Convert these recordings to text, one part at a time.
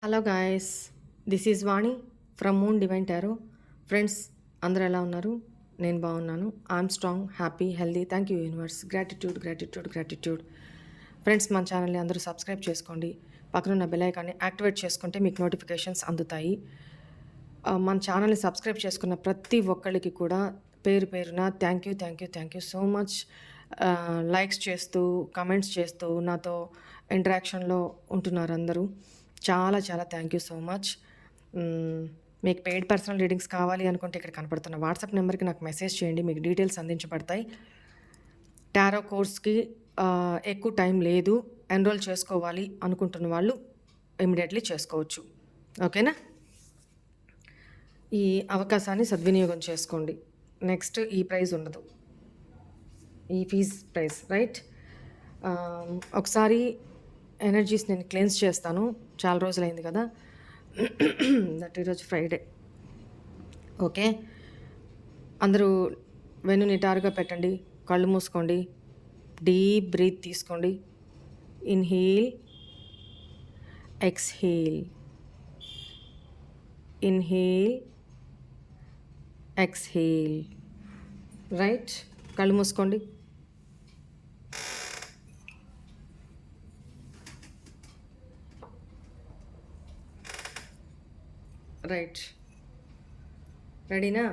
Hello guys, this is Vani from moon divine tarot. Friends, అందరూ ఎలా ఉన్నారు? నేను బాగున్నాను. I'm strong, happy, healthy. Thank you universe. Gratitude gratitude gratitude. Friends, మన ఛానల్ని అందరూ సబ్స్క్రైబ్ చేసుకోండి. పక్కనున్న బెల్ ఐకాన్ని యాక్టివేట్ చేసుకుంటే మీకు నోటిఫికేషన్స్ అందుతాయి. మన ఛానల్ని సబ్స్క్రైబ్ చేసుకున్న ప్రతి ఒక్కరికి కూడా పేరు పేరున thank you so much. Likes చేస్తూ, కమెంట్స్ చేస్తూ నాతో ఇంటరాక్షన్లో ఉంటున్నారు అందరూ. చాలా చాలా థ్యాంక్ యూ సో మచ్. మీకు పెయిడ్ పర్సనల్ రీడింగ్స్ కావాలి అనుకుంటే ఇక్కడ కనపడుతున్న వాట్సాప్ నెంబర్కి నాకు మెసేజ్ చేయండి, మీకు డీటెయిల్స్ అందించబడతాయి. టారో కోర్స్కి ఎక్కువ టైం లేదు, ఎన్రోల్ చేసుకోవాలి అనుకుంటున్న వాళ్ళు ఇమీడియట్లీ చేసుకోవచ్చు. ఓకేనా? ఈ అవకాశాన్ని సద్వినియోగం చేసుకోండి. నెక్స్ట్, ఈ ప్రైజ్ ఉండదు, ఈ ఫీజ్ ప్రైస్, రైట్? ఒకసారి ఎనర్జీస్ నేను క్లెన్స్ చేస్తాను. చాలా రోజులైంది కదా, దట్ ఈరోజు ఫ్రైడే. ఓకే, అందరూ వెన్ను నిటారుగా పెట్టండి, కళ్ళు మూసుకోండి, డీప్ బ్రీత్ తీసుకోండి. Inhale, exhale, inhale, exhale. Right, కళ్ళు మూసుకోండి. రైట్, రెడీనా?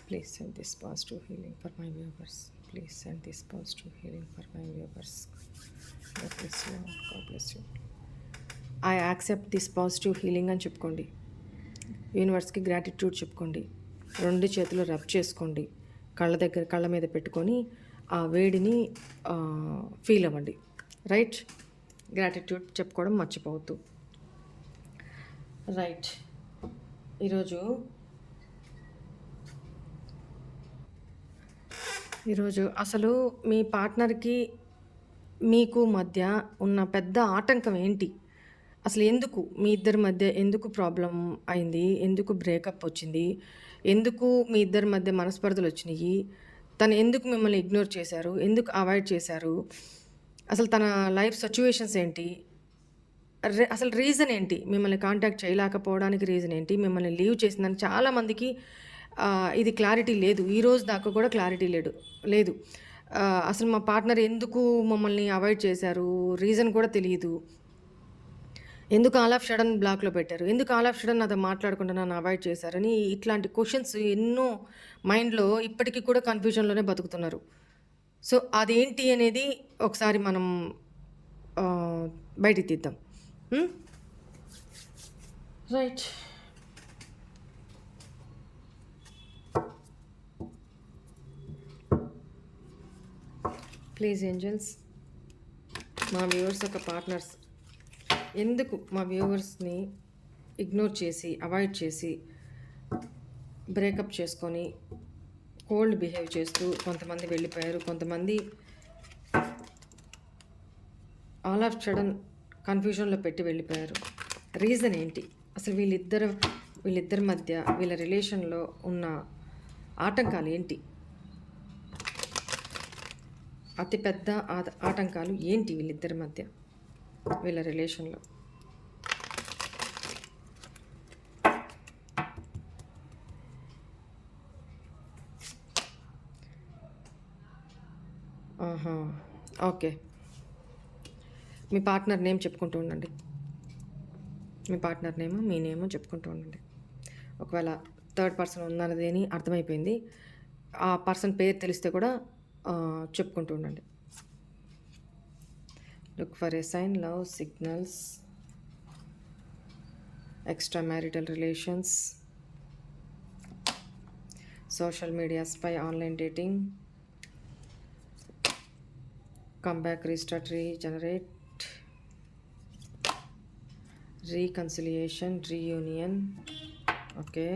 Please send this positive healing for my viewers. Please send this positive healing for my viewers. God bless you. God bless you. I accept this positive healing అని చెప్పుకోండి. యూనివర్స్కి gratitude చెప్పుకోండి. రెండు చేతులు rub చేసుకోండి, కళ్ళ మీద పెట్టుకొని ఆ వేడిని ఫీల్ అవ్వండి. రైట్, గ్రాటిట్యూడ్ చెప్పుకోవడం మర్చిపోవద్దు. రైట్, ఈరోజు అసలు మీ పార్ట్నర్కి మీకు మధ్య ఉన్న పెద్ద ఆటంకం ఏంటి? అసలు ఎందుకు మీ ఇద్దరి మధ్య ఎందుకు ప్రాబ్లం అయింది? ఎందుకు బ్రేకప్ వచ్చింది? ఎందుకు మీ ఇద్దరి మధ్య మనస్పర్ధలు వచ్చినాయి? తను ఎందుకు మిమ్మల్ని ఇగ్నోర్ చేశారు? ఎందుకు అవాయిడ్ చేశారు? అసలు తన లైఫ్ సిచ్యువేషన్స్ ఏంటి? అసలు రీజన్ ఏంటి? మిమ్మల్ని కాంటాక్ట్ చేయలేకపోవడానికి రీజన్ ఏంటి? మిమ్మల్ని లీవ్ చేసిందని చాలామందికి ఇది క్లారిటీ లేదు. ఈ రోజు దాకా కూడా క్లారిటీ లేదు. అసలు మా పార్ట్నర్ ఎందుకు మమ్మల్ని అవాయిడ్ చేశారు, రీజన్ కూడా తెలియదు. ఎందుకు ఆల్ ఆఫ్ సడన్ బ్లాక్లో పెట్టారు, ఎందుకు ఆల్ ఆఫ్ సడన్ నాతో మాట్లాడకుండా నన్ను అవాయిడ్ చేశారని ఇట్లాంటి క్వశ్చన్స్ ఎన్నో మైండ్లో ఇప్పటికీ కూడా కన్ఫ్యూజన్లోనే బతుకుతున్నారు. సో అదేంటి అనేది ఒకసారి మనం బయటికి తీద్దాం. రైట్, ప్లీజ్ ఏంజల్స్, మా వ్యూవర్స్ యొక్క పార్ట్నర్స్ ఎందుకు మా వ్యూవర్స్ని ఇగ్నోర్ చేసి, అవాయిడ్ చేసి, బ్రేకప్ చేసుకొని, కోల్డ్ బిహేవ్ చేస్తూ కొంతమంది వెళ్ళిపోయారు. కొంతమంది ఆల్ ఆఫ్ సడన్ కన్ఫ్యూజన్లో పెట్టి వెళ్ళిపోయారు. రీజన్ ఏంటి? అసలు వీళ్ళిద్దరి మధ్య, వీళ్ళ రిలేషన్లో ఉన్న ఆటంకాలు ఏంటి? అతిపెద్ద ఆటంకాలు ఏంటి వీళ్ళిద్దరి మధ్య, వీళ్ళ రిలేషన్లో? ఆహా, ఓకే. మీ పార్ట్నర్ నేమ్ చెప్పుకుంటూ ఉండండి. మీ పార్ట్నర్ నేమ్, మీ నేమ్ చెప్పుకుంటూ ఉండండి. ఒకవేళ థర్డ్ పర్సన్ ఉన్నది అని అర్థమైపోయింది, ఆ పర్సన్ పేరు తెలిస్తే కూడా చెప్పుకుంటూ ఉండండి. Look for a sign, love signals, extra marital relations, social media spy, online dating, comeback, restart, regenerate, reconciliation, reunion. Okay.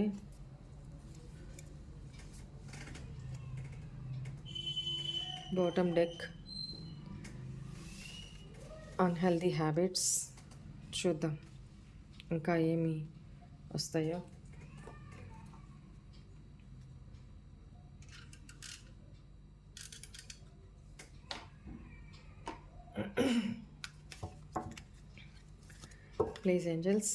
Bottom deck, unhealthy habits. చూద్దాం ఇంకా ఏమి వస్తాయో. ప్లీజ్ ఏంజల్స్,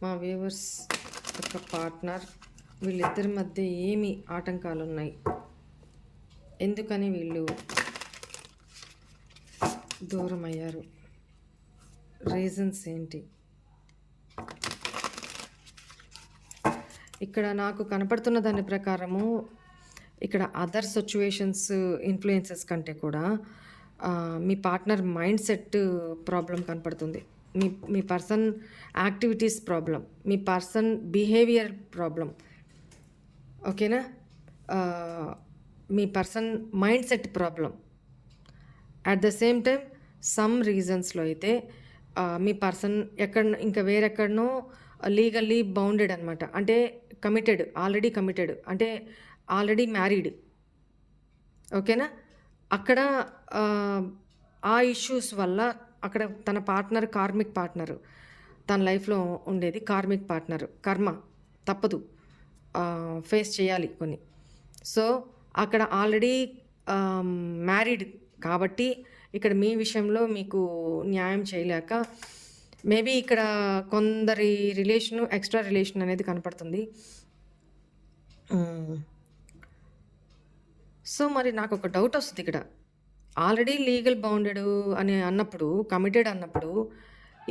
మా వ్యూవర్స్ యొక్క పార్ట్నర్, వీళ్ళిద్దరి మధ్య ఏమి ఆటంకాలు ఉన్నాయి, ఎందుకని వీళ్ళు దూరం అయ్యారు, రీజన్స్ ఏంటి? ఇక్కడ నాకు కనపడుతున్న దాని ప్రకారము ఇక్కడ అదర్ సిచ్యువేషన్స్ ఇన్ఫ్లుయెన్సెస్ కంటే కూడా మీ పార్ట్నర్ మైండ్ సెట్ ప్రాబ్లం కనపడుతుంది. మీ పర్సన్ యాక్టివిటీస్ ప్రాబ్లం, మీ పర్సన్ బిహేవియర్ ప్రాబ్లం. ఓకేనా? మీ person mindset problem. At the same time some రీజన్స్లో అయితే మీ పర్సన్ ఇంకా వేరెక్కడనో లీగల్లీ బౌండెడ్ అనమాట. అంటే ఆల్రెడీ కమిటెడ్, అంటే ఆల్రెడీ మ్యారీడ్. ఓకేనా? అక్కడ ఆ ఇష్యూస్ వల్ల అక్కడ తన పార్ట్నర్ కార్మిక్ పార్ట్నర్, తన లైఫ్లో ఉండేది కార్మిక్ పార్ట్నర్. కర్మ తప్పదు, ఫేస్ చేయాలి కొన్ని. సో అక్కడ ఆల్రెడీ మ్యారీడ్ కాబట్టి ఇక్కడ మీ విషయంలో మీకు న్యాయం చేయలేక మేబీ ఇక్కడ కొందరి రిలేషను ఎక్స్ట్రా రిలేషన్ అనేది కనపడుతుంది. సో మరి నాకు ఒక డౌట్ వస్తుంది ఇక్కడ. ఆల్రెడీ లీగల్ బౌండెడ్ అని అన్నప్పుడు, కమిటెడ్ అన్నప్పుడు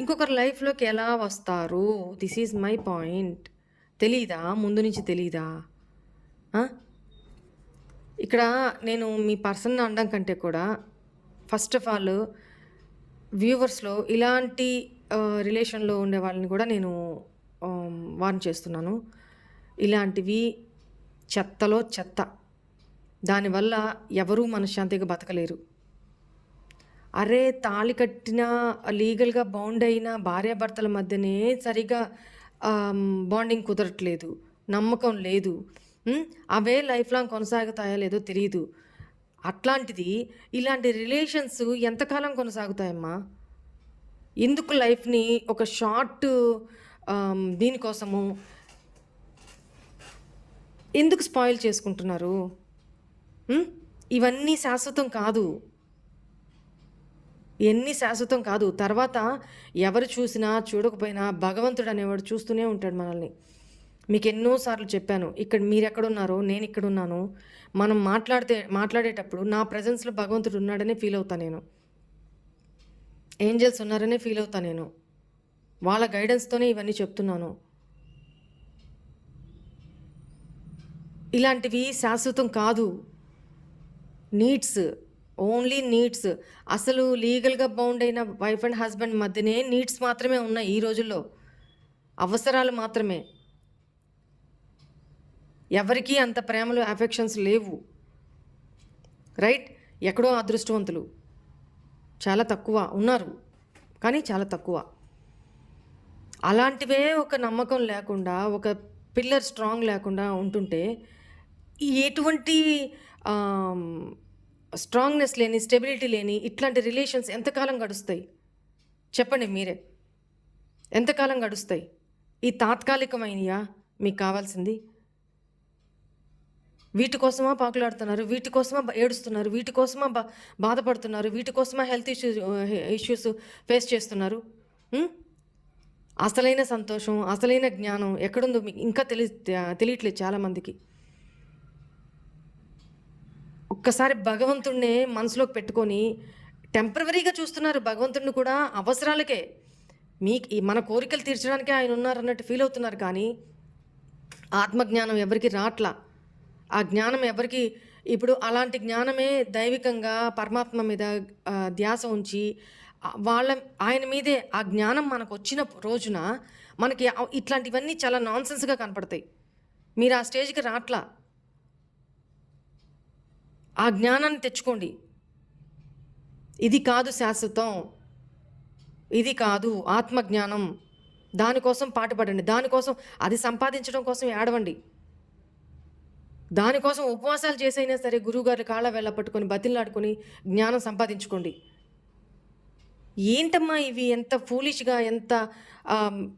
ఇంకొకరి లైఫ్లోకి ఎలా వస్తారు? This is my point. తెలీదా? ముందు నుంచి తెలీదా? ఇక్కడ నేను మీ పర్సన్ అనడం కంటే కూడా ఫస్ట్ ఆఫ్ ఆల్ వ్యూవర్స్లో ఇలాంటి రిలేషన్లో ఉండే వాళ్ళని కూడా నేను వార్న్ చేస్తున్నాను. ఇలాంటివి చెత్తలో చెత్త. దానివల్ల ఎవరూ మనశ్శాంతిగా బతకలేరు. అరే, తాళి కట్టిన లీగల్గా బౌండ్ అయిన భార్యాభర్తల మధ్యనే సరిగా బాండింగ్ కుదరట్లేదు, నమ్మకం లేదు. అవే లైఫ్ లాంగ్ కొనసాగుతాయో లేదో తెలియదు. అట్లాంటిది ఇలాంటి రిలేషన్స్ ఎంతకాలం కొనసాగుతాయమ్మా? ఎందుకు లైఫ్ని ఒక షార్ట్ దీనికోసము ఎందుకు స్పాయిల్ చేసుకుంటున్నారు? ఇవన్నీ శాశ్వతం కాదు, శాశ్వతం కాదు. తర్వాత ఎవరు చూసినా చూడకపోయినా భగవంతుడు అనేవాడు చూస్తూనే ఉంటాడు మనల్ని. మీకు ఎన్నోసార్లు చెప్పాను, ఇక్కడ మీరు ఎక్కడున్నారో నేను ఇక్కడున్నాను. మనం మాట్లాడేటప్పుడు నా ప్రజెన్స్లో భగవంతుడు ఉన్నాడనే ఫీల్ అవుతాను నేను, ఏంజల్స్ ఉన్నారనే ఫీల్ అవుతాను నేను. వాళ్ళ గైడెన్స్తోనే ఇవన్నీ చెప్తున్నాను. ఇలాంటివి శాశ్వతం కాదు. Needs only needs. అసలు లీగల్‌గా బౌండ్ అయిన వైఫ్ అండ్ హస్బెండ్ మధ్యనే నీడ్స్ మాత్రమే ఉన్నాయి ఈ రోజుల్లో. అవసరాలు మాత్రమే. ఎవరికీ అంత ప్రేమలు, అఫెక్షన్స్ లేవు. రైట్? ఎక్కడో అదృష్టవంతులు. చాలా తక్కువ ఉన్నారు. కానీ చాలా తక్కువ. అలాంటివే ఒక నమ్మకం లేకుండా, ఒక పిల్లర్ స్ట్రాంగ్ లేకుండా ఉంటుంటే, ఎటువంటి ఆహ్, స్ట్రాంగ్‌నెస్ లేని, స్టెబిలిటీ లేని ఇట్లాంటి రిలేషన్స్ ఎంతకాలం గడుస్తాయి? చెప్పండి మీరే. ఎంతకాలం గడుస్తాయి? ఈ తాత్కాలికమైనయా మీకు కావాల్సింది? వీటి కోసమా పాకులాడుతున్నారు? వీటి కోసమా ఏడుస్తున్నారు? వీటి కోసమా బాధపడుతున్నారు? వీటి కోసమా హెల్త్ ఇష్యూస్ ఫేస్ చేస్తున్నారు? హ్మ్? అసలైన సంతోషం, అసలైన జ్ఞానం ఎక్కడుందో మీకు ఇంకా తెలియట్లేదు చాలామందికి. ఒక్కసారి భగవంతుడినే మనసులోకి పెట్టుకొని టెంపరవరీగా చూస్తున్నారు భగవంతుడిని కూడా అవసరాలకే. మన కోరికలు తీర్చడానికే ఆయన ఉన్నారన్నట్టు ఫీల్ అవుతున్నారు, కానీ ఆత్మజ్ఞానం ఎవరికి రాట్లా. ఆ జ్ఞానం ఎవరికి ఇప్పుడు అలాంటి జ్ఞానమే దైవికంగా పరమాత్మ మీద ధ్యాస ఉంచి ఆయన మీదే ఆ జ్ఞానం మనకు వచ్చిన రోజున మనకి ఇట్లాంటివన్నీ చాలా నాన్సెన్స్గా కనపడతాయి. మీరు ఆ స్టేజ్కి రాట్లా. ఆ జ్ఞానాన్ని తెచ్చుకోండి. ఇది కాదు శాశ్వతం, ఇది కాదు ఆత్మజ్ఞానం. దానికోసం పాటుపడండి. దానికోసం అది సంపాదించడం కోసం ఏడవండి. దానికోసం ఉపవాసాలు చేసైనా సరే గురువుగారి కాళ్ళ వేళ్ళ పట్టుకొని బతిలాడుకొని జ్ఞానం సంపాదించుకోండి. ఏంటమ్మా ఇవి ఎంత ఫూలిష్గా, ఎంత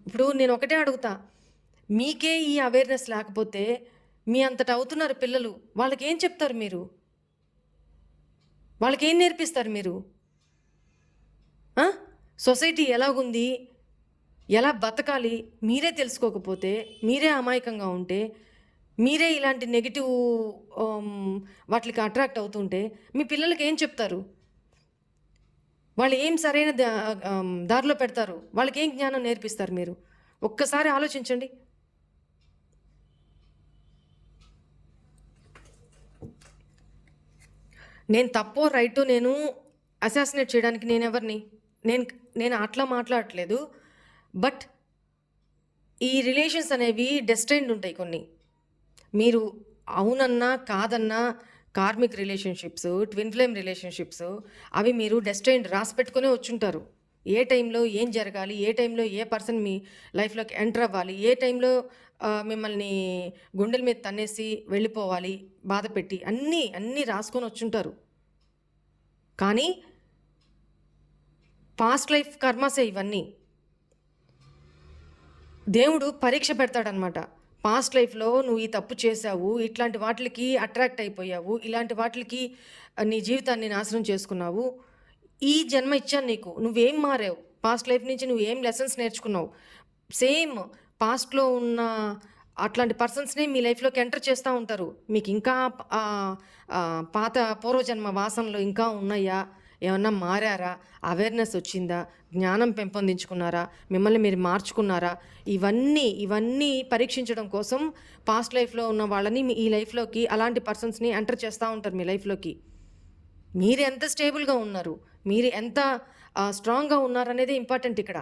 ఇప్పుడు నేను ఒకటే అడుగుతా, మీకే ఈ అవేర్నెస్ లేకపోతే మీ అంతటా అవుతున్నారు పిల్లలు, వాళ్ళకి ఏం చెప్తారు మీరు? వాళ్ళకి ఏం నేర్పిస్తారు మీరు? సొసైటీ ఎలాగుంది, ఎలా బతకాలి మీరే తెలుసుకోకపోతే, మీరే అమాయకంగా ఉంటే, మీరే ఇలాంటి నెగిటివ్ వాటికి అట్రాక్ట్ అవుతుంటే మీ పిల్లలకి ఏం చెప్తారు? వాళ్ళు ఏం సరైన దారిలో పెడతారు? వాళ్ళకి ఏం జ్ఞానం నేర్పిస్తారు మీరు? ఒక్కసారి ఆలోచించండి. నేను తప్పో రైటో నేను అసాసినేట్ చేయడానికి నేనెవరిని? నేను అట్లా మాట్లాడట్లేదు. బట్ ఈ రిలేషన్స్ అనేవి డెస్టైన్డ్ ఉంటాయి కొన్ని. మీరు అవునన్నా కాదన్నా karmic relationships, twin flame relationships అవి మీరు డెస్టైన్డ్ రాసి పెట్టుకునే వచ్చుంటారు. ఏ టైంలో ఏం జరగాలి, ఏ టైంలో ఏ పర్సన్ మీ లైఫ్లోకి ఎంటర్ అవ్వాలి, ఏ టైంలో మిమ్మల్ని గుండెల మీద తన్నేసి వెళ్ళిపోవాలి బాధ పెట్టి, అన్నీ రాసుకొని వచ్చుంటారు. కానీ పాస్ట్ లైఫ్ కర్మసే ఇవన్నీ. దేవుడు పరీక్ష పెడతాడనమాట. పాస్ట్ లైఫ్లో నువ్వు ఈ తప్పు చేశావు, ఇట్లాంటి వాటికి అట్రాక్ట్ అయిపోయావు, ఇలాంటి వాటికి నీ జీవితాన్ని నాశనం చేసుకున్నావు, ఈ జన్మ ఇచ్చాను నీకు, నువ్వేం మారావు, పాస్ట్ లైఫ్ నుంచి నువ్వు ఏం లెసన్స్ నేర్చుకున్నావు, సేమ్ పాస్ట్లో ఉన్న అట్లాంటి పర్సన్స్ని మీ లైఫ్లోకి ఎంటర్ చేస్తూ ఉంటారు. మీకు ఇంకా పాత పూర్వజన్మ వాసనలు ఇంకా ఉన్నాయా, ఏమన్నా మారారా, అవేర్నెస్ వచ్చిందా, జ్ఞానం పెంపొందించుకున్నారా, మిమ్మల్ని మీరు మార్చుకున్నారా, ఇవన్నీ పరీక్షించడం కోసం పాస్ట్ లైఫ్లో ఉన్న వాళ్ళని ఈ లైఫ్లోకి అలాంటి పర్సన్స్ని ఎంటర్ చేస్తూ ఉంటారు మీ లైఫ్లోకి. మీరు ఎంత స్టేబుల్గా ఉన్నారు, మీరు ఎంత స్ట్రాంగ్గా ఉన్నారనేది ఇంపార్టెంట్ ఇక్కడ.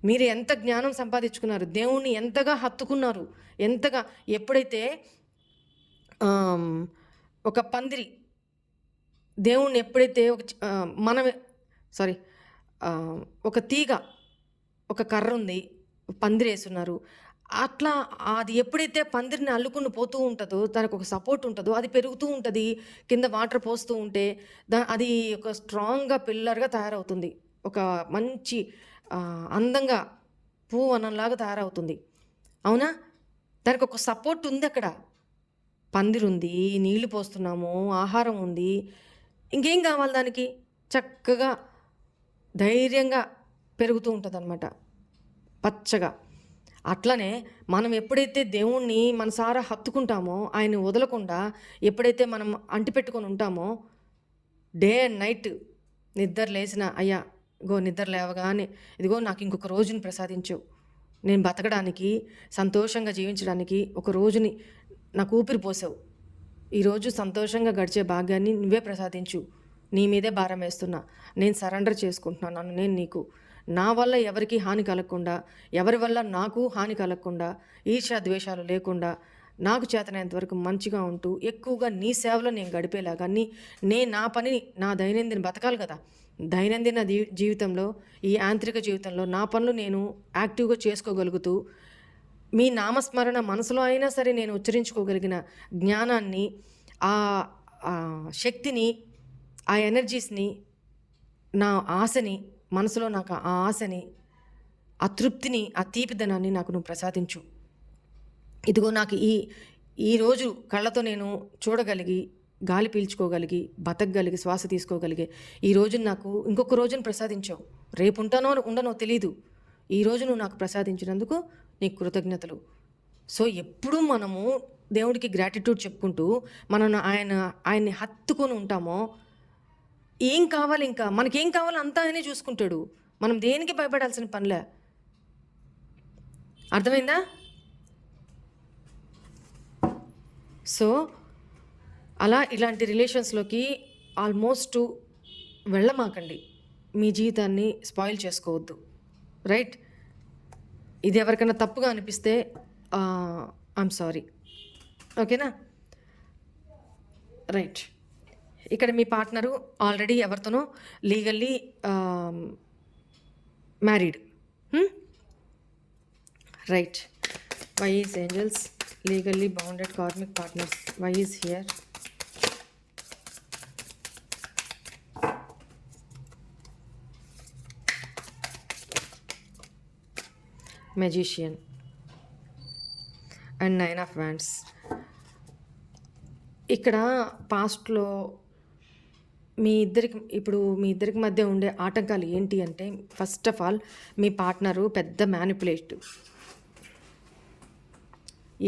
మీరు ఎంత జ్ఞానం సంపాదించుకున్నారు, దేవుణ్ణి ఎంతగా హత్తుకున్నారు, ఎంతగా ఎప్పుడైతే ఒక పందిరి దేవుణ్ణి ఎప్పుడైతే ఒక తీగ, ఒక కర్ర ఉంది, పందిరేస్తున్నారు, అట్లా అది ఎప్పుడైతే పందిరిని అల్లుకుని పోతూ ఉంటుందో, దానికి ఒక సపోర్ట్ ఉంటుందో, అది పెరుగుతూ ఉంటుంది, కింద వాటర్ పోస్తూ ఉంటే అది ఒక స్ట్రాంగ్గా పిల్లర్గా తయారవుతుంది, ఒక మంచి అందంగా పువ్వనంలాగా తయారవుతుంది. అవునా? దానికి ఒక సపోర్ట్ ఉంది అక్కడ. పందిరి ఉంది, నీళ్లు పోస్తున్నాము, ఆహారం ఉంది, ఇంకేం కావాలి దానికి? చక్కగా ధైర్యంగా పెరుగుతూ ఉంటుందన్నమాట, పచ్చగా. అట్లనే మనం ఎప్పుడైతే దేవుణ్ణి మనసారా హత్తుకుంటామో, ఆయన వదలకుండా ఎప్పుడైతే మనం అంటిపెట్టుకొని ఉంటామో, డే అండ్ నైట్ నిద్ర లేచిన అయ్యా నిద్ర లేవగానే ఇదిగో నాకు ఇంకొక రోజుని ప్రసాదించు, నేను బతకడానికి, సంతోషంగా జీవించడానికి ఒక రోజుని నాకు ఊపిరి పోసావు, ఈరోజు సంతోషంగా గడిచే భాగ్యాన్ని నువ్వే ప్రసాదించు నీ మీదే భారం వేస్తున్నా. నేను సరెండర్ చేసుకుంటున్నాను నన్ను నేను నీకు. నా వల్ల ఎవరికీ హాని కలగకుండా, ఎవరి వల్ల నాకు హాని కలగకుండా, ఈర్ష్య ద్వేషాలు లేకుండా, నాకు చేతనైనంత వరకు మంచిగా ఉంటూ, ఎక్కువగా నీ సేవలో నేను గడిపేలాగా నా పని నా దైనందిన బతకాలి కదా! దైనందిన జీవితంలో, ఈ యాంత్రిక జీవితంలో నా పనులు నేను యాక్టివ్‌గా చేసుకోగలుగుతూ, మీ నామస్మరణ మనసులో అయినా సరే నేను ఉచ్చరించుకోగలిగిన జ్ఞానాన్ని, శక్తిని, ఆ ఎనర్జీస్‌ని, నా ఆశని, మనసులో నాకు ఆ ఆశని, ఆ తృప్తిని, ఆ తీపిదనాన్ని నాకు నువ్వు ప్రసాదించు. ఇదిగో నాకు ఈరోజు కళ్ళతో నేను చూడగలిగి, గాలి పీల్చుకోగలిగి, బతకగలిగి, శ్వాస తీసుకోగలిగే ఈ రోజున నాకు ఇంకొక రోజును ప్రసాదించావు. రేపు ఉంటానో ఉండనో తెలీదు. ఈరోజు నువ్వు నాకు ప్రసాదించినందుకు నీకు కృతజ్ఞతలు. సో ఎప్పుడూ మనము దేవుడికి గ్రాటిట్యూడ్ చెప్పుకుంటూ మనం ఆయన్ని హత్తుకొని ఉంటామో, ఏం కావాలి ఇంకా మనకేం కావాలో అంతా ఆయనే చూసుకుంటాడు. మనం దేనికి భయపడాల్సిన పనిలే. అర్థమైందా? సో అలా ఇలాంటి రిలేషన్స్లోకి ఆల్మోస్ట్ వెళ్ళమాకండి. మీ జీవితాన్ని స్పాయిల్ చేసుకోవద్దు. రైట్? ఇది ఎవరికైనా తప్పుగా అనిపిస్తే ఐఎమ్ సారీ. ఓకేనా? రైట్. ఇక్కడ మీ పార్ట్నరు ఆల్రెడీ ఎవరితోనో legally married. Right. Why is angels legally bounded karmic partners? Why is here? Magician and 9 of Wands. ఇక్కడ పాస్ట్లో మీ ఇద్దరికి మధ్య ఉండే ఆటంకాలు ఏంటి అంటే, first of all me partner పెద్ద మ్యానిపులేటివ్.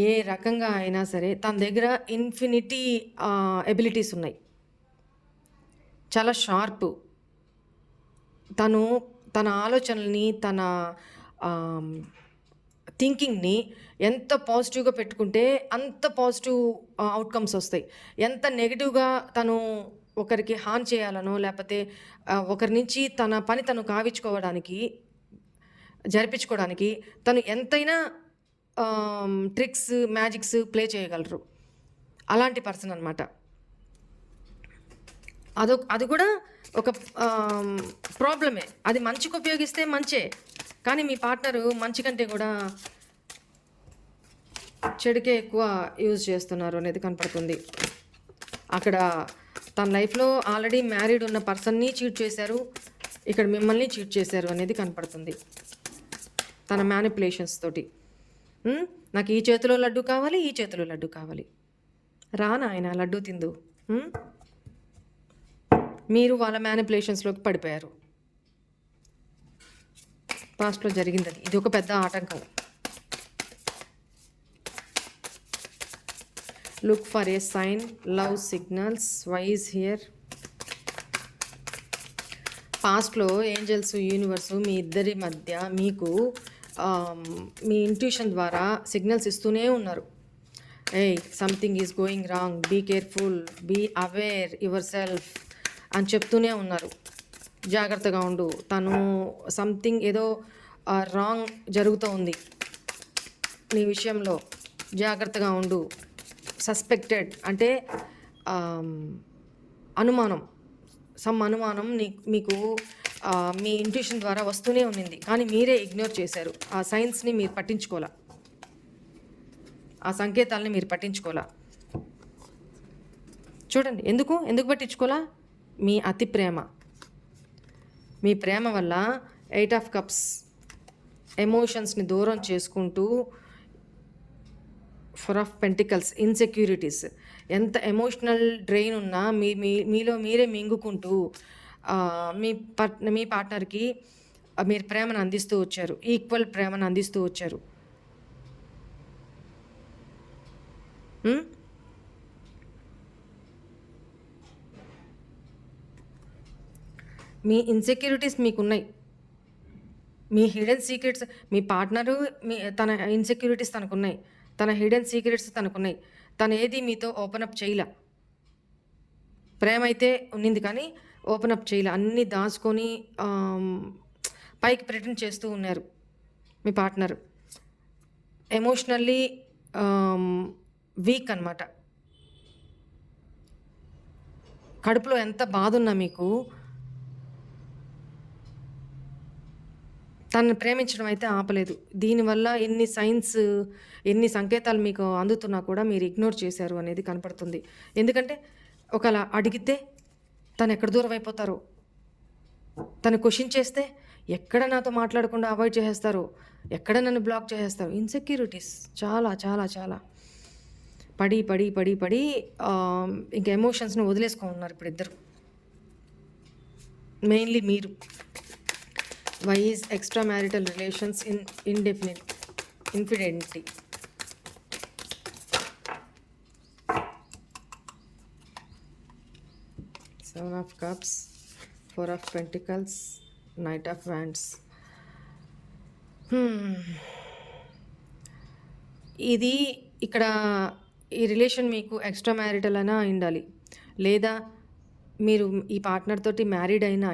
ఏ రకంగా అయినా సరే తన దగ్గర ఇన్ఫినిటీ ఎబిలిటీస్ ఉన్నాయి. చాలా షార్పు. తన ఆలోచనల్ని, తన థింకింగ్ని ఎంత పాజిటివ్గా పెట్టుకుంటే అంత పాజిటివ్ అవుట్కమ్స్ వస్తాయి. ఎంత నెగిటివ్గా తను ఒకరికి హాని చేయాలనో, లేకపోతే ఒకరి నుంచి తన పని తను జరిపించుకోవడానికి తను ఎంతైనా ట్రిక్స్, మ్యాజిక్స్ ప్లే చేయగలరు. అలాంటి పర్సన్ అనమాట. అది కూడా ఒక ప్రాబ్లమే. అది మంచికి ఉపయోగిస్తే మంచే, కానీ మీ పార్ట్నరు మంచి కంటే కూడా చెడుకే ఎక్కువ యూజ్ చేస్తున్నారు అనేది కనపడుతుంది. అక్కడ తన లైఫ్లో ఆల్రెడీ మ్యారీడ్ ఉన్న పర్సన్ని చీట్ చేశారు, ఇక్కడ మిమ్మల్ని చీట్ చేశారు అనేది కనపడుతుంది తన మ్యానిపులేషన్స్ తోటి. నాకు ఈ చేతిలో లడ్డు కావాలి, ఈ చేతిలో లడ్డు కావాలి. రానా ఆయన లడ్డు తిందు. మీరు వాళ్ళ మ్యానిపులేషన్స్లోకి పడిపోయారు. పాస్ట్లో జరిగింది అది. ఇది ఒక పెద్ద ఆటంకం. Look for a sign, love signals. Why is here? పాస్ట్లో ఏంజల్స్, యూనివర్సు మీ ఇద్దరి మధ్య మీకు మీ ఇంట్యూషన్ ద్వారా సిగ్నల్స్ ఇస్తూనే ఉన్నారు. Something is going wrong, be careful, be aware yourself అని చెప్తూనే ఉన్నారు. జాగ్రత్తగా ఉండు, తను సంథింగ్ ఏదో రాంగ్ జరుగుతూ ఉంది నీ విషయంలో, జాగ్రత్తగా ఉండు. సస్పెక్టెడ్ అంటే అనుమానం మీకు మీ ఇంట్యూషన్ ద్వారా వస్తూనే ఉన్నింది, కానీ మీరే ఇగ్నోర్ చేశారు. ఆ సైన్స్ని మీరు పట్టించుకోవాలా, ఆ సంకేతాలని మీరు పట్టించుకోవాలా. చూడండి, ఎందుకు పట్టించుకోవాలా? మీ అతి ప్రేమ, మీ ప్రేమ వల్ల 8 ఆఫ్ కప్స్ ఎమోషన్స్ని దూరం చేసుకుంటూ, 4 ఆఫ్ పెంటికల్స్ ఇన్సెక్యూరిటీస్, ఎంత ఎమోషనల్ డ్రెయిన్ ఉన్నా మీలో మీరే మింగుకుంటూ మీ పార్ట్నర్కి మీరు ప్రేమను అందిస్తూ వచ్చారు, ఈక్వల్ ప్రేమను అందిస్తూ వచ్చారు. మీ ఇన్సెక్యూరిటీస్ మీకున్నాయి, మీ హిడెన్ సీక్రెట్స్. మీ పార్ట్నరు తన ఇన్సెక్యూరిటీస్ తనకున్నాయి, తన హిడెన్ సీక్రెట్స్ తనకున్నాయి. తను ఏది మీతో ఓపెన్ అప్ చేయలే. ప్రేమ అయితే ఉన్నింది, కానీ ఓపెన్ అప్ చేయలే. అన్నీ దాచుకొని పైకి ప్రిటెండ్ చేస్తూ ఉన్నారు మీ పార్ట్నర్. ఎమోషనల్లీ వీక్ అనమాట. కడుపులో ఎంత బాధున్నా మీకు తనని ప్రేమించడం అయితే ఆపలేదు. దీనివల్ల ఎన్ని సంకేతాలు మీకు అందుతున్నా కూడా మీరు ఇగ్నోర్ చేశారు అనేది కనపడుతుంది. ఎందుకంటే ఒకవేళ అడిగితే తనెక్కడ దూరమైపోతారో, తను క్వెషన్ చేస్తే ఎక్కడ నాతో మాట్లాడకుండా అవాయిడ్ చేసేస్తారో, ఎక్కడ నన్ను బ్లాక్ చేసేస్తారో. ఇన్‌సెక్యూరిటీస్ చాలా, చాలా, చాలా. పడి ఇంక ఎమోషన్స్‌ని వదిలేసుకొనున్నారు ఇప్పుడిద్దరు. మెయిన్‌లీ మీరు. Why is extra marital relations infidelity. Seven of cups, 4 of pentacles, knight of wands. ఇది ఇక్కడ ఈ రిలేషన్ మీకు ఎక్స్ట్రా మ్యారిటల్ అయినా అయ్యుండాలి. లేదా మీరు ఈ పార్ట్నర్ తోటి మ్యారీడ్ అయినా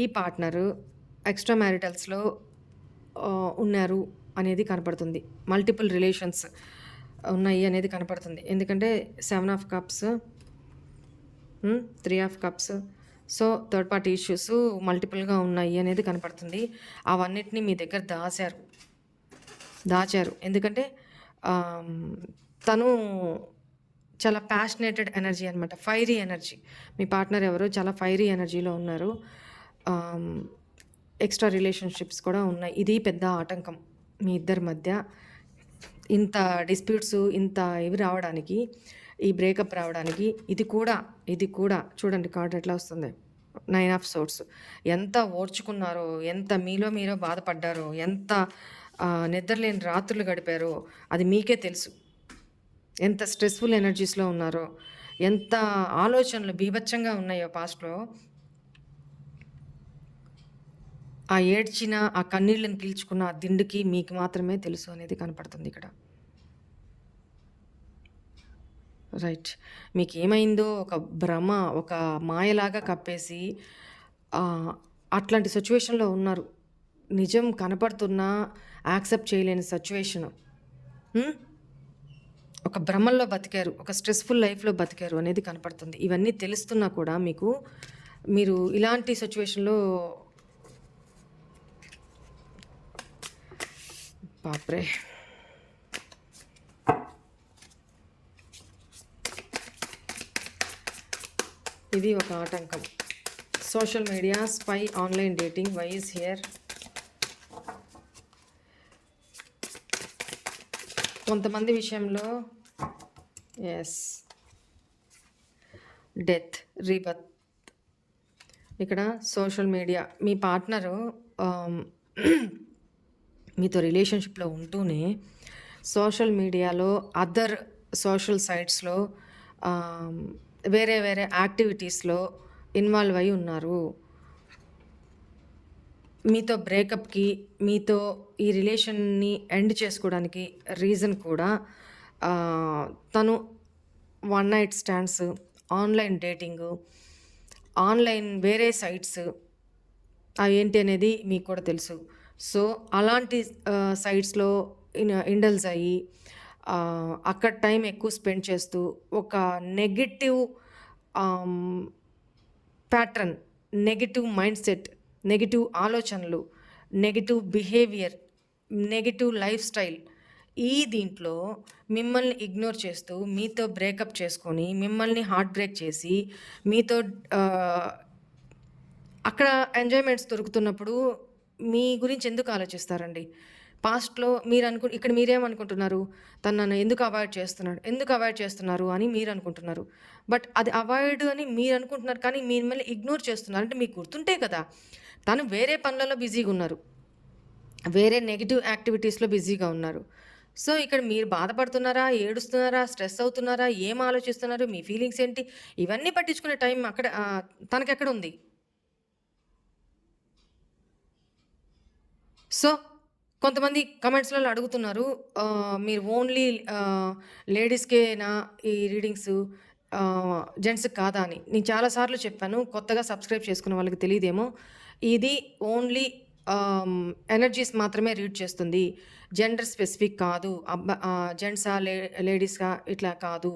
ఈ పార్ట్నరు ఎక్స్ట్రా మ్యారిటల్స్‌లో ఉన్నారు అనేది కనపడుతుంది. మల్టిపుల్ రిలేషన్స్ ఉన్నాయి అనేది కనపడుతుంది. ఎందుకంటే 7 of cups, 3 of cups. So third party issues మల్టిపుల్‌గా ఉన్నాయి అనేది కనపడుతుంది. అవన్నిటిని మీ దగ్గర దాచారు. ఎందుకంటే తను చాలా ప్యాషనేటెడ్ ఎనర్జీ అనమాట. Fiery energy. మీ పార్ట్నర్ ఎవరో చాలా ఫైరీ ఎనర్జీలో ఉన్నారు. ఎక్స్ట్రా రిలేషన్షిప్స్ కూడా ఉన్నాయి. ఇది పెద్ద ఆటంకం మీ ఇద్దరి మధ్య. ఇంత డిస్ప్యూట్స్, ఇంత ఇవి రావడానికి, ఈ బ్రేకప్ రావడానికి ఇది కూడా చూడండి కార్డ్ ఎట్లా వస్తుంది. 9 ఆఫ్ సోర్డ్స్. ఎంత ఓర్చుకున్నారో, ఎంత మీలో బాధపడ్డారో, ఎంత నిద్రలేని రాత్రులు గడిపారో అది మీకే తెలుసు. ఎంత స్ట్రెస్ఫుల్ ఎనర్జీస్‌లో ఉన్నారో, ఎంత ఆలోచనలు బీభత్సంగా ఉన్నాయో పాస్ట్‌లో. ఆ ఏడ్చిన, ఆ కన్నీళ్ళని పీల్చుకున్న ఆ దిండుకి మీకు మాత్రమే తెలుసు అనేది కనపడుతుంది ఇక్కడ. రైట్. మీకేమైందో ఒక భ్రమ, ఒక మాయలాగా కప్పేసి అట్లాంటి సిచ్యువేషన్‌లో ఉన్నారు. నిజం కనపడుతున్నా యాక్సెప్ట్ చేయలేని సిచ్యువేషను. ఒక భ్రమల్లో బతికారు. ఒక స్ట్రెస్‌ఫుల్ లైఫ్‌లో బతికారు అనేది కనపడుతుంది. ఇవన్నీ తెలుస్తున్నా కూడా మీరు ఇలాంటి సిచ్యువేషన్‌లో బాప్రే! ఇది ఒక ఆటంకం. Social media, spy, online dating, why is here? కొంతమంది విషయంలో యెస్. Death, rebirth. ఇక్కడ సోషల్ మీడియా మీ పార్ట్నరు మీతో రిలేషన్షిప్‌లో ఉంటూనే సోషల్ మీడియాలో, అదర్ సోషల్ సైట్స్‌లో వేరే యాక్టివిటీస్‌లో ఇన్వాల్వ్ అయ్యి ఉన్నారు. మీతో బ్రేకప్‌కి, మీతో ఈ రిలేషన్‌ని ఎండ్ చేసుకోవడానికి రీజన్ కూడా తను one night stands, online dating, online వేరే సైట్స్ ఏంటి అనేది మీకు కూడా తెలుసు. సో అలాంటి సైట్స్‌లో ఇండల్జ్ అయ్యి అక్కడ టైం ఎక్కువ స్పెండ్ చేస్తూ ఒక negative pattern, negative mindset, negative ఆలోచనలు, negative behaviour, negative lifestyle దీంట్లో మిమ్మల్ని ఇగ్నోర్ చేస్తూ, మీతో బ్రేకప్ చేసుకొని, మిమ్మల్ని హార్ట్ బ్రేక్ చేసి, మీతో అక్కడ ఎంజాయ్‌మెంట్స్ దొరుకుతున్నప్పుడు మీ గురించి ఎందుకు ఆలోచిస్తారండి? పాస్ట్‌లో ఇక్కడ మీరేమనుకుంటున్నారు? తను నన్ను ఎందుకు అవాయిడ్ చేస్తున్నారు అని మీరనుకుంటున్నారు. బట్ అది అవాయిడ్ అని మీరనుకుంటున్నారు, కానీ మిమ్మల్ని ఇగ్నోర్ చేస్తున్నారు. అంటే మీకు గుర్తుంటే కదా! తను వేరే పనులలో బిజీగా ఉన్నారు. వేరే నెగెటివ్ యాక్టివిటీస్‌లో బిజీగా ఉన్నారు. సో ఇక్కడ మీరు బాధపడుతున్నారా? ఏడుస్తున్నారా? స్ట్రెస్ అవుతున్నారా? ఏం ఆలోచిస్తున్నారు? మీ ఫీలింగ్స్ ఏంటి? ఇవన్నీ పట్టించుకునే టైం అక్కడ తనకెక్కడుంది? సో కొంతమంది కమెంట్స్‌లలో అడుగుతున్నారు. మీరు ఓన్లీ లేడీస్‌కేనా ఈ రీడింగ్సు? జెంట్స్‌కి కాదా అని. నేను చాలా సార్లు చెప్పాను. కొత్తగా సబ్స్క్రైబ్ చేసుకున్న వాళ్ళకి తెలీదేమో. ఇది ఓన్లీ ఎనర్జీస్ మాత్రమే రీడ్ చేస్తుంది. జెండర్ స్పెసిఫిక్ కాదు. జెంట్సా, లేడీసా ఇట్లా కాదు.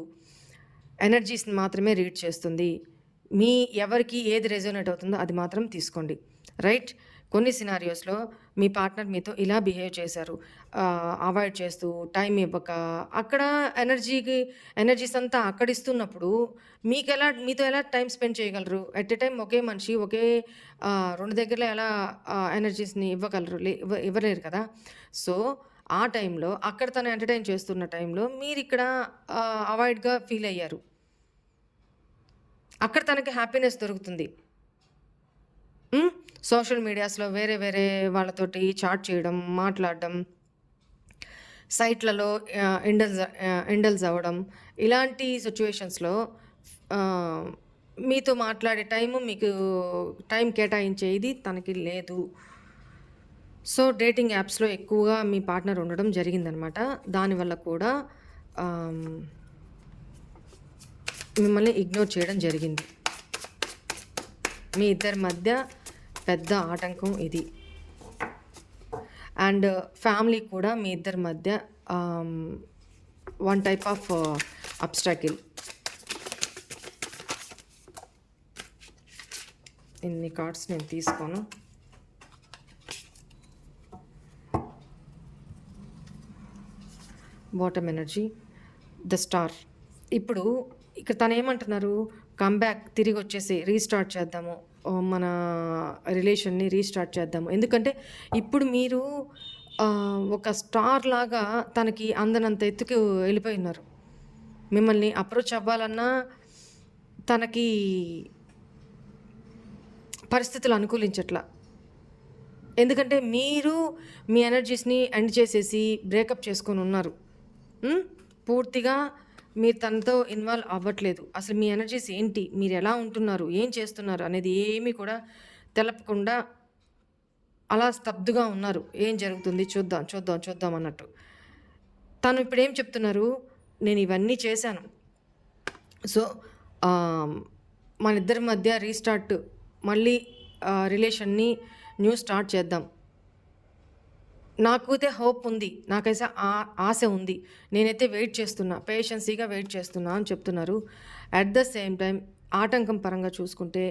ఎనర్జీస్‌ని మాత్రమే రీడ్ చేస్తుంది. ఎవరికి ఏది రెజోనేట్ అవుతుందో అది మాత్రం తీసుకోండి. రైట్? కొన్ని సినారియోస్‌లో మీ పార్ట్నర్ మీతో ఇలా బిహేవ్ చేశారు. అవాయిడ్ చేస్తూ, టైం ఇవ్వక, అక్కడ ఎనర్జీస్ అంతా అక్కడ ఇస్తున్నప్పుడు మీతో ఎలా టైమ్ స్పెండ్ చేయగలరు? ఎట్ ఎ టైమ్ ఒకే మనిషి, ఒకే 2 దగ్గరలో ఎలా ఎనర్జీస్‌ని ఇవ్వగలరు? ఇవ్వలేరు కదా! సో, ఆ టైంలో అక్కడ తను ఎంటర్‌టైన్ చేస్తున్న టైంలో మీరిక్కడ అవాయిడ్‌గా ఫీల్ అయ్యారు. అక్కడ తనకి హ్యాపీనెస్ దొరుకుతుంది. సోషల్ మీడియాస్‌లో వేరే వేరే వాళ్ళతోటి చాట్ చేయడం, మాట్లాడడం, సైట్‌లలో ఇండల్జ్ అవ్వడం, ఇలాంటి సిట్యుయేషన్స్‌లో మీతో మాట్లాడే మీకు టైం కేటాయించే ఇది తనకి లేదు. సో, డేటింగ్ యాప్స్‌లో ఎక్కువగా మీ పార్ట్నర్ ఉండడం జరిగిందనమాట. దానివల్ల కూడా మిమ్మల్ని ఇగ్నోర్ చేయడం జరిగింది. మీ ఇద్దరి మధ్య పెద్ద ఆటంకం ఇది. అండ్ ఫ్యామిలీ కూడా మీ ఇద్దరి మధ్య వన్ టైప్ ఆఫ్ అబ్స్ట్రాకిల్. ఇన్ని కార్డ్స్ నేను తీసుకోను. Bottom energy, the star. ఇప్పుడు ఇక్కడ తను ఏమంటున్నారు, కమ్‌బ్యాక్ తిరిగి వచ్చేసి రీస్టార్ట్ చేద్దాము. మన రిలేషన్‌ని రీస్టార్ట్ చేద్దాము. ఎందుకంటే ఇప్పుడు మీరు ఒక స్టార్ లాగా తనకి అందనంత ఎత్తుకు వెళ్ళిపోయి ఉన్నారు. మిమ్మల్ని అప్రోచ్ అవ్వాలన్నా తనకి పరిస్థితులు అనుకూలించట్లా. ఎందుకంటే మీరు మీ ఎనర్జీస్‌ని ఎండ్ చేసేసి బ్రేకప్ చేసుకొని ఉన్నారు. పూర్తిగా మీరు తనతో ఇన్వాల్వ్ అవ్వట్లేదు. అసలు మీ ఎనర్జీస్ ఏంటి? మీరు ఎలా ఉంటున్నారు? ఏం చేస్తున్నారు? అనేది ఏమీ కూడా తెలపకుండా అలా స్తబ్దుగా ఉన్నారు. ఏం జరుగుతుంది? చూద్దాం, చూద్దాం, చూద్దాం అన్నట్టు. తను ఇప్పుడేం చెప్తున్నారు? నేను ఇవన్నీ చేశాను. సో, మన ఇద్దరి మధ్య రీస్టార్ట్, మళ్ళీ రిలేషన్‌ని స్టార్ట్ చేద్దాం. నాకైతే హోప్ ఉంది. నాకైతే ఆశ ఉంది. నేనైతే వెయిట్ చేస్తున్నా. పేషెన్సీగా వెయిట్ చేస్తున్నా అని చెప్తున్నారు. అట్ ద సేమ్ టైం ఆటంకం పరంగా చూసుకుంటే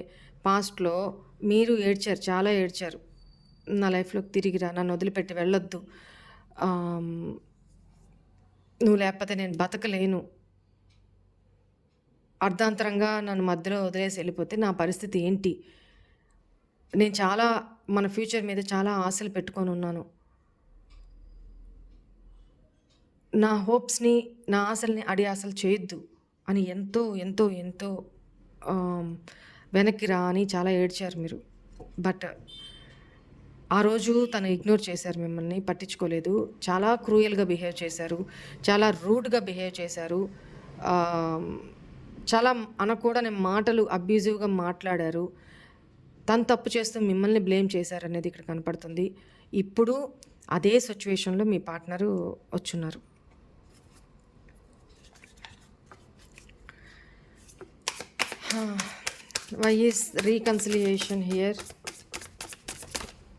పాస్ట్‌లో మీరు ఏడ్చారు. చాలా ఏడ్చారు. నా లైఫ్‌లోకి తిరిగిరా. నన్ను వదిలిపెట్టి వెళ్ళొద్దు. నువ్వు లేకపోతే నేను బతకలేను. అర్ధాంతరంగా నన్ను మధ్యలో వదిలేసి వెళ్ళిపోతే నా పరిస్థితి ఏంటి? నేను మన ఫ్యూచర్ మీద చాలా ఆశలు పెట్టుకొని ఉన్నాను. నా హోప్స్‌ని, నా ఆశల్ని అడియాసలు చేయొద్దు అని ఎంతో, ఎంతో, ఎంతో వెనక్కి రా అని చాలా ఏడ్చారు మీరు. బట్ ఆ రోజు తను ఇగ్నోర్ చేశారు మిమ్మల్ని, పట్టించుకోలేదు. చాలా క్రూయల్‌గా బిహేవ్ చేశారు. చాలా రూడ్‌గా బిహేవ్ చేశారు. చాలా అనకూడని మాటలు అబ్యూజివ్‌గా మాట్లాడారు. తను తప్పు చేస్తూ మిమ్మల్ని బ్లేమ్ చేశారనేది ఇక్కడ కనపడుతుంది. ఇప్పుడు అదే సిట్యుయేషన్‌లో మీ partner వచ్చున్నారు. Why is reconciliation here?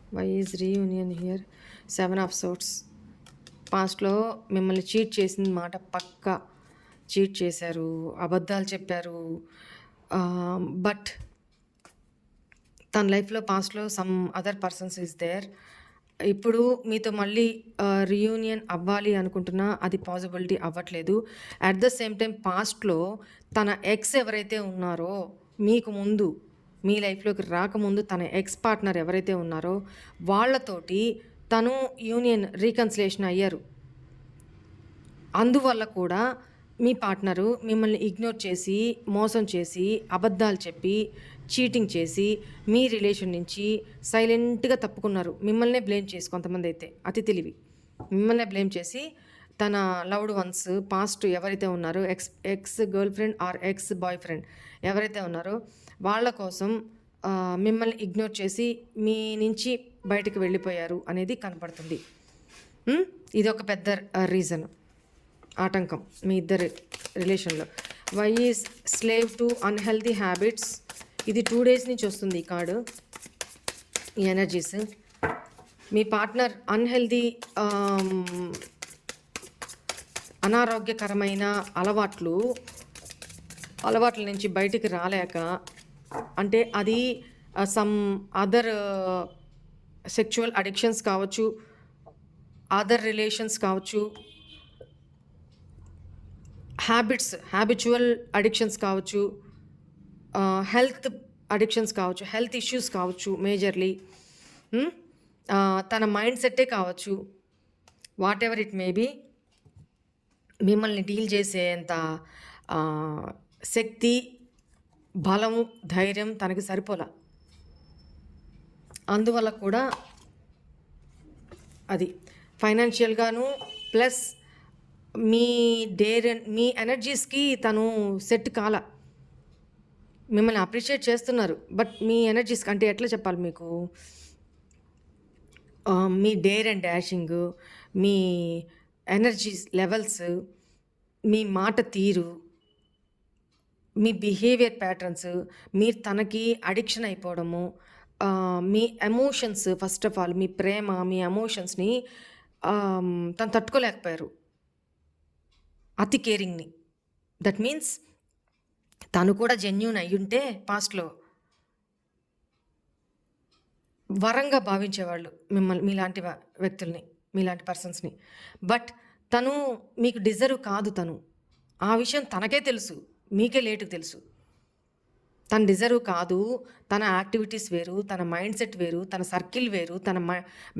Why is reunion here? 7 of Swords. పాస్ట్లో మిమ్మల్ని చీట్ చేసిన మాట పక్కా. చీట్ చేశారు, అబద్ధాలు చెప్పారు. బట్ తన లైఫ్లో పాస్ట్లో some other persons is there. ఇప్పుడు మీతో మళ్ళీ రీయూనియన్ అవ్వాలి అనుకుంటున్నా అది పాసిబిలిటీ అవ్వట్లేదు. అట్ ద సేమ్ టైం పాస్ట్‌లో తన ఎక్స్ ఎవరైతే ఉన్నారో, మీకు ముందు మీ లైఫ్‌లోకి రాకముందు తన ఎక్స్ పార్ట్నర్ ఎవరైతే ఉన్నారో వాళ్ళతోటి తను రీకన్సిలేషన్ అయ్యారు. అందువల్ల కూడా మీ పార్ట్నరు మిమ్మల్ని ఇగ్నోర్ చేసి, మోసం చేసి, అబద్ధాలు చెప్పి, చీటింగ్ చేసి మీ రిలేషన్ నుంచి సైలెంట్‌గా తప్పుకున్నారు. మిమ్మల్నే బ్లేమ్ చేసి కొంతమంది అయితే అతి తెలివి. మిమ్మల్నే బ్లేమ్ చేసి తన లవ్డ్ వన్స్ పాస్ట్ ఎవరైతే ఉన్నారో ex girl friend or X boy friend ఎవరైతే ఉన్నారో వాళ్ళ కోసం మిమ్మల్ని ఇగ్నోర్ చేసి మీ నుంచి బయటికి వెళ్ళిపోయారు అనేది కనపడుతుంది. ఇది ఒక పెద్ద రీజన్, ఆటంకం మీ ఇద్దరి రిలేషన్లో. Why is slave to unhealthy habits. ఇది 2 డేస్ నుంచి వస్తుంది ఈ కార్డు. ఈ ఎనర్జీస్. మీ పార్ట్నర్ అన్‌హెల్తీ అనారోగ్యకరమైన అలవాట్ల నుంచి బయటికి రాలేక, అంటే అది సమ్ అదర్ సెక్షువల్ అడిక్షన్స్ కావచ్చు, అదర్ రిలేషన్స్ కావచ్చు, హ్యాబిచువల్ అడిక్షన్స్ కావచ్చు, హెల్త్ అడిక్షన్స్ కావచ్చు, హెల్త్ ఇష్యూస్ కావచ్చు మేజర్లీ, తన మైండ్ సెట్టే కావచ్చు, whatever it may be, మిమ్మల్ని డీల్ చేసేంత శక్తి, బలము, ధైర్యం తనకి సరిపోలా. అందువల్ల కూడా అది ఫైనాన్షియల్గాను ప్లస్ మీ ఎనర్జీస్కి తను సెట్ కాల. మిమ్మల్ని అప్రిషియేట్ చేస్తున్నారు, బట్ మీ ఎనర్జీస్కి అంటే ఎట్లా చెప్పాలి మీకు, మీ డేర్ అండ్ డాషింగ్, మీ ఎనర్జీస్ లెవెల్స్, మీ మాట తీరు, మీ బిహేవియర్ ప్యాటర్న్స్, మీరు తనకి అడిక్షన్ అయిపోవడము, మీ ఎమోషన్స్, ఫస్ట్ ఆఫ్ ఆల్ మీ ప్రేమ, మీ ఎమోషన్స్ని తను తట్టుకోలేకపోయారు, అతి కేరింగ్ని. దట్ మీన్స్ తను కూడా జెన్యూన్ అయ్యుంటే పాస్ట్లో వరంగా భావించేవాళ్ళు మిమ్మల్ని, మీలాంటి వ్యక్తుల్ని, మీలాంటి పర్సన్స్ని. బట్ తను మీకు డిజర్వ్ కాదు. తను ఆ విషయం తనకే తెలుసు, మీకే లేటుకు తెలుసు. తను డిజర్వ్ కాదు. తన యాక్టివిటీస్ వేరు, తన మైండ్ సెట్ వేరు, తన సర్కిల్ వేరు, తన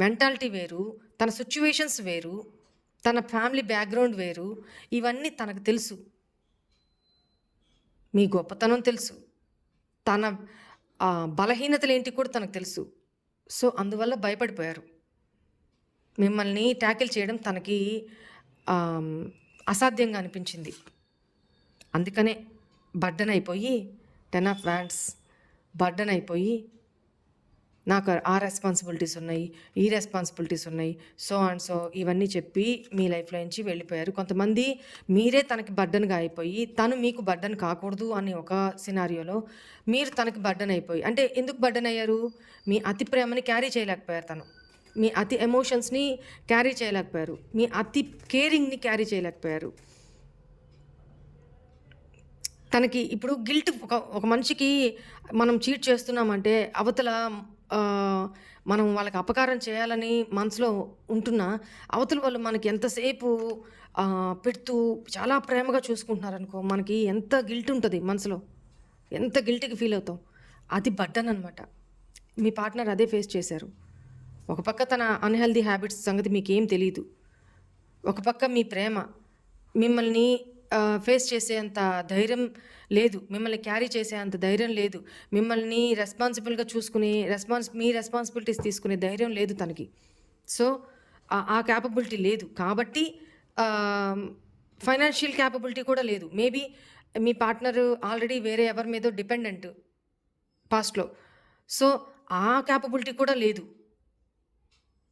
మెంటాలిటీ వేరు, తన సిచ్యువేషన్స్ వేరు, తన ఫ్యామిలీ బ్యాక్గ్రౌండ్ వేరు. ఇవన్నీ తనకు తెలుసు. మీ గొప్పతనం తెలుసు, తన బలహీనతలు ఏంటి కూడా తనకు తెలుసు. సో అందువల్ల భయపడిపోయారు. మిమ్మల్ని ట్యాకిల్ చేయడం తనకి అసాధ్యంగా అనిపించింది. అందుకనే బర్డెన్ అయిపోయి 10 ఆఫ్ వ్యాండ్స్ బర్డెన్ అయిపోయి, నాకు ఆ రెస్పాన్సిబిలిటీస్ ఉన్నాయి, ఈ రెస్పాన్సిబిలిటీస్ ఉన్నాయి, సో అండ్ సో ఇవన్నీ చెప్పి మీ లైఫ్లో నుంచి వెళ్ళిపోయారు. కొంతమంది మీరే తనకి బర్డెన్గా అయిపోయి, తను మీకు బర్డెన్ కాకూడదు అని ఒక సినారియోలో మీరు తనకి బర్డెన్ అయిపోయి, అంటే ఎందుకు బర్డెన్ అయ్యారు, మీ అతి ప్రేమని క్యారీ చేయలేకపోయారు, తను మీ అతి ఎమోషన్స్ని క్యారీ చేయలేకపోయారు, మీ అతి కేరింగ్ని క్యారీ చేయలేకపోయారు. తనకి ఇప్పుడు గిల్ట్, ఒక మనిషికి మనం చీట్ చేస్తున్నామంటే అవతల మనం వాళ్ళకి అపకారం చేయాలని మనసులో ఉంటున్నా, అవతల వాళ్ళు మనకి ఎంతసేపు పెడుతూ చాలా ప్రేమగా చూసుకుంటున్నారనుకో, మనకి ఎంత గిల్ట్ ఉంటుంది మనసులో, ఎంత గిల్ట్కి ఫీల్ అవుతాం. అది బర్డెన్ అనమాట. మీ పార్ట్నర్ అదే ఫేస్ చేశారు. ఒక పక్క తన అన్హెల్దీ హ్యాబిట్స్ సంగతి మీకేం తెలియదు, ఒక పక్క మీ ప్రేమ, మిమ్మల్ని ఫేస్ చేసేంత ధైర్యం లేదు, మిమ్మల్ని క్యారీ చేసేంత ధైర్యం లేదు, మిమ్మల్ని రెస్పాన్సిబుల్గా చూసుకునే మీ రెస్పాన్సిబిలిటీస్ తీసుకునే ధైర్యం లేదు తనకి. సో ఆ క్యాపబిలిటీ లేదు కాబట్టి, ఫైనాన్షియల్ క్యాపబిలిటీ కూడా లేదు. మేబీ మీ పార్ట్నర్ ఆల్రెడీ వేరే ఎవరి మీదో డిపెండెంట్ పాస్ట్లో, సో ఆ క్యాపబిలిటీ కూడా లేదు.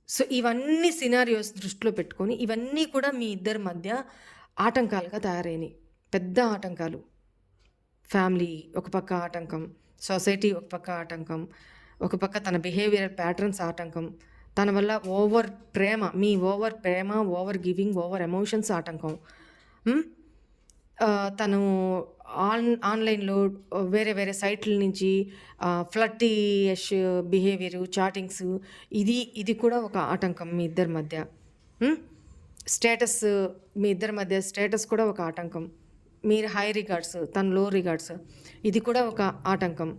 సో ఇవన్నీ సినారియోస్ దృష్టిలో పెట్టుకొని, ఇవన్నీ కూడా మీ ఇద్దరి మధ్య ఆటంకాలుగా తయారైనవి, పెద్ద ఆటంకాలు. ఫ్యామిలీ ఒక పక్క ఆటంకం, సొసైటీ ఒక పక్క ఆటంకం, ఒక పక్క తన బిహేవియర్ ప్యాటర్న్స్ ఆటంకం, తన వల్ల ఓవర్ ప్రేమ, ఓవర్ గివింగ్, ఓవర్ ఎమోషన్స్ ఆటంకం. తను ఆన్లైన్లో వేరే వేరే సైట్ల నుంచి ఫ్లర్టీయష్ బిహేవియరు, చాటింగ్స్, ఇది కూడా ఒక ఆటంకం మీ ఇద్దరి మధ్య. స్టేటస్, మీ ఇద్దరి మధ్య స్టేటస్ కూడా ఒక ఆటంకం. మీరు హై రిగార్డ్స్, తను లో రిగార్డ్స్, ఇది కూడా ఒక ఆటంకం.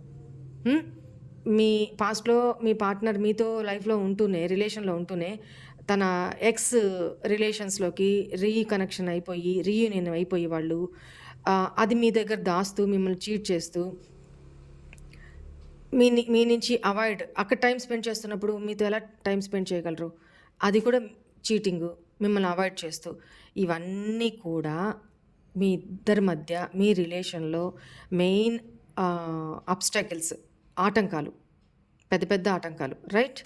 మీ పాస్ట్లో మీ పార్ట్నర్ మీతో లైఫ్లో ఉంటూనే, రిలేషన్లో ఉంటూనే, తన ఎక్స్ రిలేషన్స్లోకి రీకనెక్షన్ అయిపోయి, రీయూనియన్ అయిపోయి వాళ్ళు అది మీ దగ్గర దాస్తూ, మిమ్మల్ని చీట్ చేస్తూ, మీ నుంచి అవాయిడ్, అక్కడ టైం స్పెండ్ చేస్తున్నప్పుడు మీతో ఎలా టైం స్పెండ్ చేయగలరు, అది కూడా చీటింగు, మిమ్మల్ని అవాయిడ్ చేస్తూ, ఇవన్నీ కూడా మీ ఇద్దరి మధ్య, మీ రిలేషన్లో మెయిన్ అబ్స్టాకిల్స్, ఆటంకాలు, పెద్ద పెద్ద ఆటంకాలు. రైట్.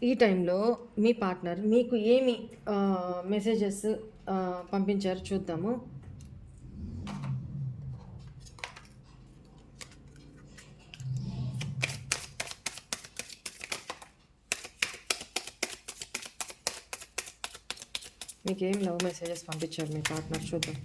ఈ టైంలో మీ పార్ట్నర్ మీకు ఏమి మెసేజెస్ పంపించారు చూద్దాము. మీకేం లవ్ మెసేజెస్ పంపించారు మీ పార్ట్నర్ చూద్దాం.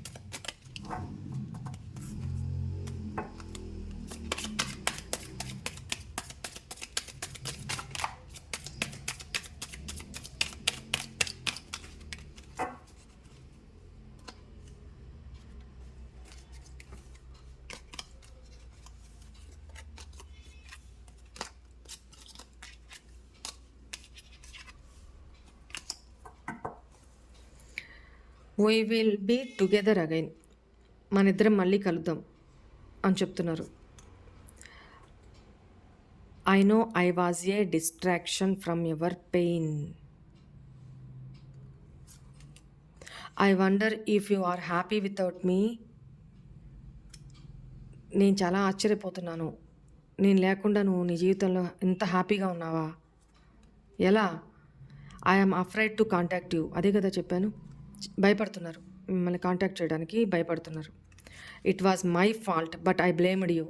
We will be together again. మన ఇద్దరం మళ్ళీ కలుద్దాం అని చెప్తున్నారు. I know I was a distraction from your pain. I wonder if you are happy without me. నేను చాలా ఆశ్చర్యపోతున్నాను, నేను లేకుండా నువ్వు నీ జీవితంలో ఎంత హ్యాపీగా ఉన్నావా? ఎలా? I'm afraid to contact you. అదే కదా చెప్పాను. భయపడుతున్నారు, మిమ్మల్ని కాంటాక్ట్ చేయడానికి భయపడుతున్నారు. It was my fault but I blamed you.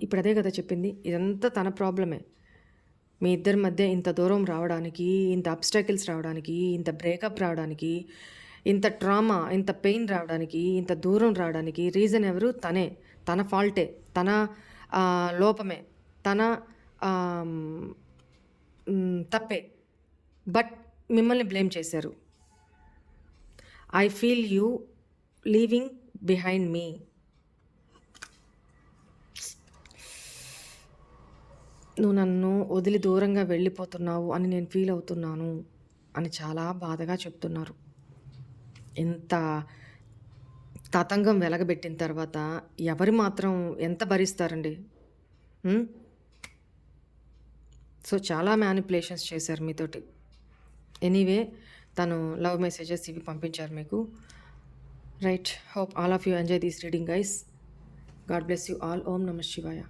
ఇప్పుడు అదే కదా చెప్పింది. ఇదంతా తన ప్రాబ్లమే. మీ ఇద్దరి మధ్య ఇంత దూరం రావడానికి, ఇంత అబ్స్టాకిల్స్ రావడానికి, ఇంత బ్రేకప్ రావడానికి, ఇంత ట్రామా, ఇంత పెయిన్ రావడానికి, ఇంత దూరం రావడానికి రీజన్ ఎవరు? తనే. తన ఫాల్టే, తన లోపమే, తన తప్పే. బట్ మిమ్మల్ని బ్లేమ్ చేశారు. I feel you leaving behind me. నువ్వు నన్ను వదిలి దూరంగా వెళ్ళిపోతున్నావు అని నేను ఫీల్ అవుతున్నాను అని చాలా బాధగా చెప్తున్నారు. ఎంత తతంగం వెలగబెట్టిన తర్వాత ఎవరు మాత్రం ఎంత భరిస్తారండి? సో చాలా మ్యానిపులేషన్స్ చేశారు మీతోటి. ఎనీవే, తను లవ్ మెసేజెస్ ఇవి పంపించారు మీకు. Right, hope all of you enjoy this reading guys. God bless you all. ఓం నమః శివాయ.